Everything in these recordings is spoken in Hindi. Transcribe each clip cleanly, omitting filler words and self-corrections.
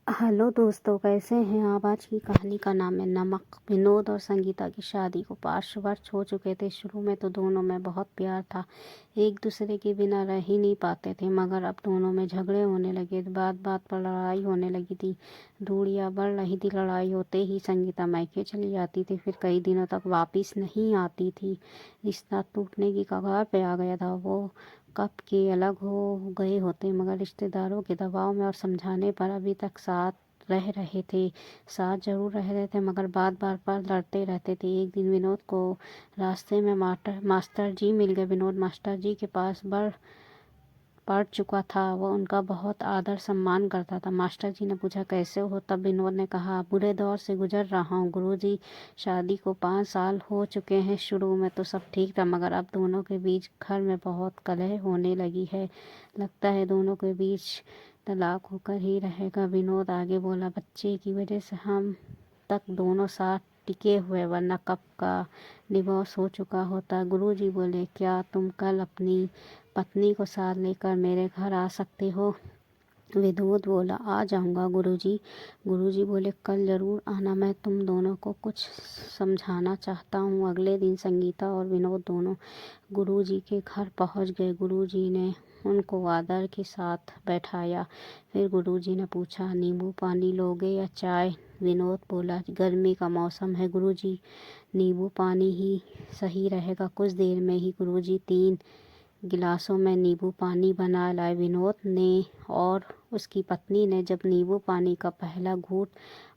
हेलो दोस्तों, कैसे हैं आप। आज की कहानी का नाम है नमक। विनोद और संगीता की शादी को 5 वर्ष हो चुके थे। शुरू में तो दोनों में बहुत प्यार था, एक दूसरे के बिना रह ही नहीं पाते थे। मगर अब दोनों में झगड़े होने लगे, बात बात पर लड़ाई होने लगी थी। दूरियां बढ़ रही थी। लड़ाई होते ही संगीता मायके चली जाती थी, फिर कई दिनों तक वापस नहीं आती थी। रिश्ता टूटने की कगार पे आ गया था। वो कब के अलग हो गए होते, मगर रिश्तेदारों के दबाव में और समझाने पर अभी तक साथ रह रहे थे। साथ जरूर रह रहे थे, मगर बात बार बार लड़ते रहते थे। एक दिन विनोद को रास्ते में मास्टर जी मिल गए। विनोद मास्टर जी के पास पढ़ चुका था, वो उनका बहुत आदर सम्मान करता था। मास्टर जी ने पूछा, कैसे हो। तब विनोद ने कहा, बुरे दौर से गुजर रहा हूँ गुरुजी। शादी को 5 साल हो चुके हैं। शुरू में तो सब ठीक था, मगर अब दोनों के बीच घर में बहुत कलह होने लगी है। लगता है दोनों के बीच तलाक होकर ही रहेगा। विनोद आगे बोला, बच्चे की वजह से हम तक दोनों साथ टिके हुए, वरना कब का डिवोर्स हो चुका होता। गुरुजी बोले, क्या तुम कल अपनी पत्नी को साथ लेकर मेरे घर आ सकते हो। विनोद बोला, आ जाऊंगा गुरुजी। गुरुजी बोले, कल जरूर आना, मैं तुम दोनों को कुछ समझाना चाहता हूँ। अगले दिन संगीता और विनोद दोनों गुरुजी के घर पहुँच गए। गुरुजी ने उनको आदर के साथ बैठाया। फिर गुरुजी ने पूछा, नींबू पानी लोगे या चाय। विनोद बोला, गर्मी का मौसम है गुरुजी, नींबू पानी ही सही रहेगा। कुछ देर में ही गुरुजी 3 गिलासों में नींबू पानी बना लाए। विनोद ने और उसकी पत्नी ने जब नींबू पानी का पहला घूंट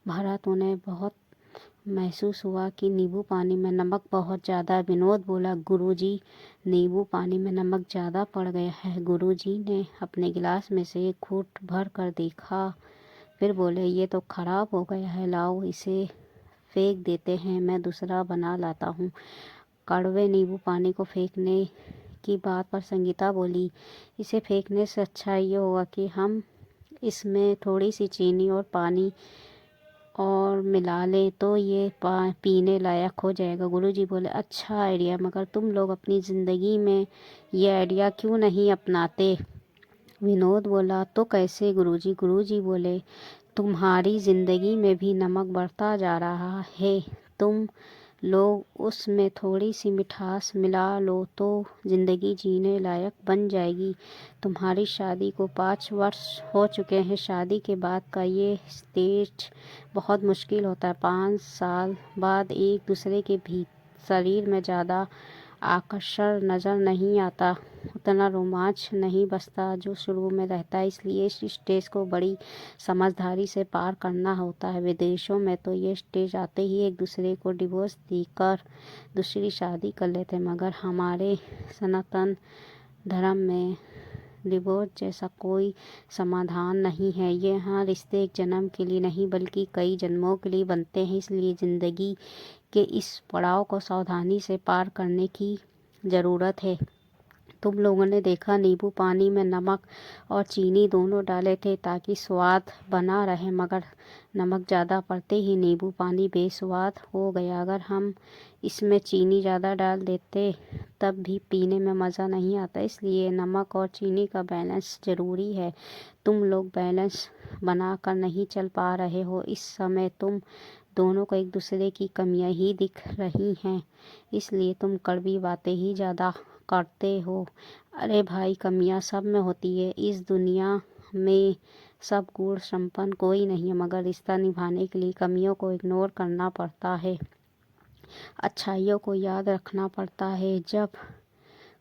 भरा तो उन्हें बहुत महसूस हुआ कि नींबू पानी में नमक बहुत ज़्यादा। विनोद बोला, गुरुजी, नींबू पानी में नमक ज़्यादा पड़ गया है। गुरुजी ने अपने गिलास में से एक घूंट भर कर देखा, फिर बोले, ये तो खराब हो गया है, लाओ इसे फेंक देते हैं, मैं दूसरा बना लाता हूँ। कड़वे नींबू पानी को फेंकने की बात पर संगीता बोली, इसे फेंकने से अच्छा ये होगा कि हम इसमें थोड़ी सी चीनी और पानी और मिला लें तो ये पीने लायक हो जाएगा। गुरुजी बोले, अच्छा आइडिया, मगर तुम लोग अपनी ज़िंदगी में ये आइडिया क्यों नहीं अपनाते। विनोद बोला, तो कैसे गुरुजी। गुरुजी बोले, तुम्हारी ज़िंदगी में भी नमक बढ़ता जा रहा है, तुम लोग उसमें थोड़ी सी मिठास मिला लो तो ज़िंदगी जीने लायक बन जाएगी। तुम्हारी शादी को 5 वर्ष हो चुके हैं। शादी के बाद का ये स्टेज बहुत मुश्किल होता है। 5 साल बाद एक दूसरे के भी शरीर में ज़्यादा आकर्षण नज़र नहीं आता, उतना रोमांच नहीं बसता जो शुरू में रहता है। इसलिए इस स्टेज को बड़ी समझदारी से पार करना होता है। विदेशों में तो ये स्टेज आते ही एक दूसरे को डिवोर्स देकर दूसरी शादी कर लेते, मगर हमारे सनातन धर्म में डिवोर्स जैसा कोई समाधान नहीं है। ये यहाँ रिश्ते एक जन्म के लिए नहीं बल्कि कई जन्मों के लिए बनते हैं। इसलिए ज़िंदगी के इस पड़ाव को सावधानी से पार करने की ज़रूरत है। तुम लोगों ने देखा, नींबू पानी में नमक और चीनी दोनों डाले थे ताकि स्वाद बना रहे, मगर नमक ज़्यादा पड़ते ही नींबू पानी बेस्वाद हो गया। अगर हम इसमें चीनी ज़्यादा डाल देते तब भी पीने में मज़ा नहीं आता। इसलिए नमक और चीनी का बैलेंस ज़रूरी है। तुम लोग बैलेंस बना कर नहीं चल पा रहे हो। इस समय तुम दोनों को एक दूसरे की कमियां ही दिख रही हैं, इसलिए तुम कड़वी बातें ही ज़्यादा करते हो। अरे भाई, कमियां सब में होती है। इस दुनिया में सब गुण संपन्न कोई नहीं है, मगर रिश्ता निभाने के लिए कमियों को इग्नोर करना पड़ता है, अच्छाइयों को याद रखना पड़ता है। जब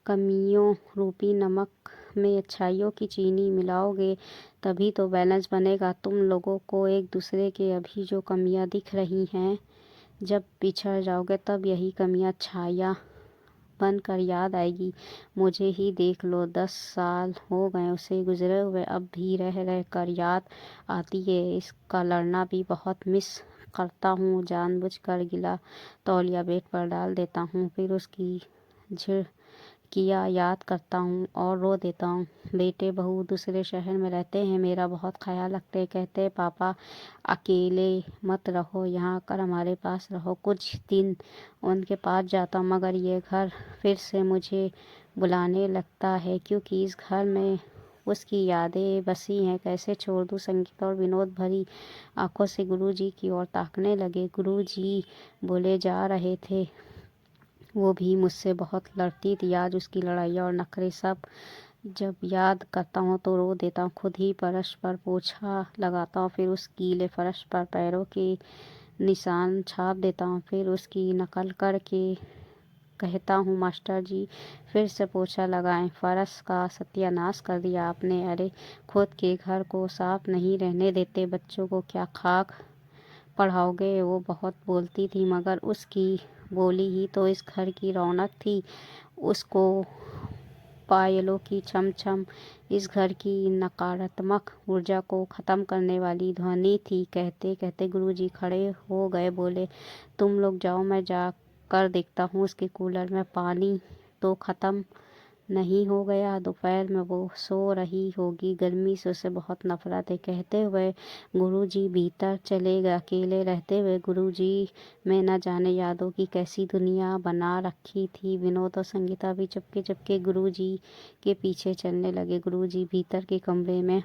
कमियों रूपी नमक में अच्छाइयों की चीनी मिलाओगे तभी तो बैलेंस बनेगा। तुम लोगों को एक दूसरे के अभी जो कमियां दिख रही हैं, जब बिछड़ जाओगे तब यही कमियां छाया बनकर याद आएगी। मुझे ही देख लो, 10 साल हो गए उसे गुजरे हुए, अब भी रह रह कर याद आती है। इसका लड़ना भी बहुत मिस करता हूँ। जानबूझकर गिला तौलिया बेड पर डाल देता हूँ, फिर उसकी झिड़कियाँ याद करता हूँ और रो देता हूँ। बेटे बहू दूसरे शहर में रहते हैं, मेरा बहुत ख्याल रखते हैं। कहते हैं, पापा अकेले मत रहो, यहाँ आकर हमारे पास रहो। कुछ दिन उनके पास जाता हूँ, मगर ये घर फिर से मुझे बुलाने लगता है, क्योंकि इस घर में उसकी यादें बसी हैं, कैसे छोड़ दूँ। संगीता और विनोद भरी आंखों से गुरुजी की ओर ताकने लगे। गुरुजी बोले जा रहे थे, वो भी मुझसे बहुत लड़ती थी। आज उसकी लड़ाइयाँ और नखरे सब जब याद करता हूँ तो रो देता हूँ। खुद ही फर्श पर पोछा लगाता हूँ, फिर उस गीले फर्श पर पैरों के निशान छाप देता हूँ, फिर उसकी नकल करके कहता हूँ, मास्टर जी फिर से पोछा लगाएं, फर्श का सत्यानाश कर दिया आपने। अरे खुद के घर को साफ नहीं रहने देते, बच्चों को क्या खाक पढ़ाओगे। वो बहुत बोलती थी, मगर उसकी बोली ही तो इस घर की रौनक थी। उसको पायलों की छम छम इस घर की नकारात्मक ऊर्जा को ख़त्म करने वाली ध्वनि थी। कहते कहते गुरुजी खड़े हो गए, बोले तुम लोग जाओ, मैं जाकर देखता हूँ उसके कूलर में पानी तो ख़त्म नहीं हो गया। दोपहर में वो सो रही होगी, गर्मी से उसे बहुत नफरत है। कहते हुए गुरुजी भीतर चले गए। अकेले रहते हुए गुरुजी में न जाने यादों की कैसी दुनिया बना रखी थी। विनोद और संगीता भी चुपके चुपके गुरुजी के पीछे चलने लगे। गुरुजी भीतर के कमरे में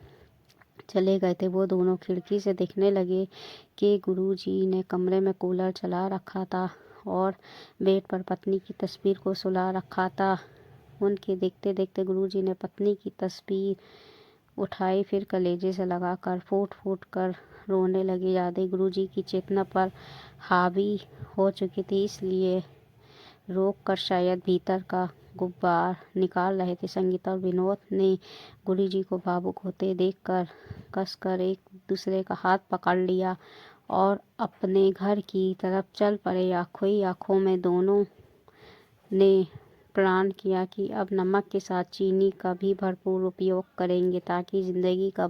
चले गए थे। वो दोनों खिड़की से देखने लगे कि गुरुजी ने कमरे में कूलर चला रखा था और बेड पर पत्नी की तस्वीर को सुला रखा था। उनके देखते देखते गुरुजी ने पत्नी की तस्वीर उठाई, फिर कलेजे से लगाकर फूट फूट कर रोने लगे। यादें गुरुजी की चेतना पर हावी हो चुकी थी, इसलिए रोक कर शायद भीतर का गुब्बार निकाल रहे थे। संगीता और विनोद ने गुरुजी को भावुक होते देखकर कसकर एक दूसरे का हाथ पकड़ लिया और अपने घर की तरफ चल पड़े। आंखों ही आंखों में दोनों ने प्रण किया कि अब नमक के साथ चीनी का भी भरपूर उपयोग करेंगे, ताकि जिंदगी का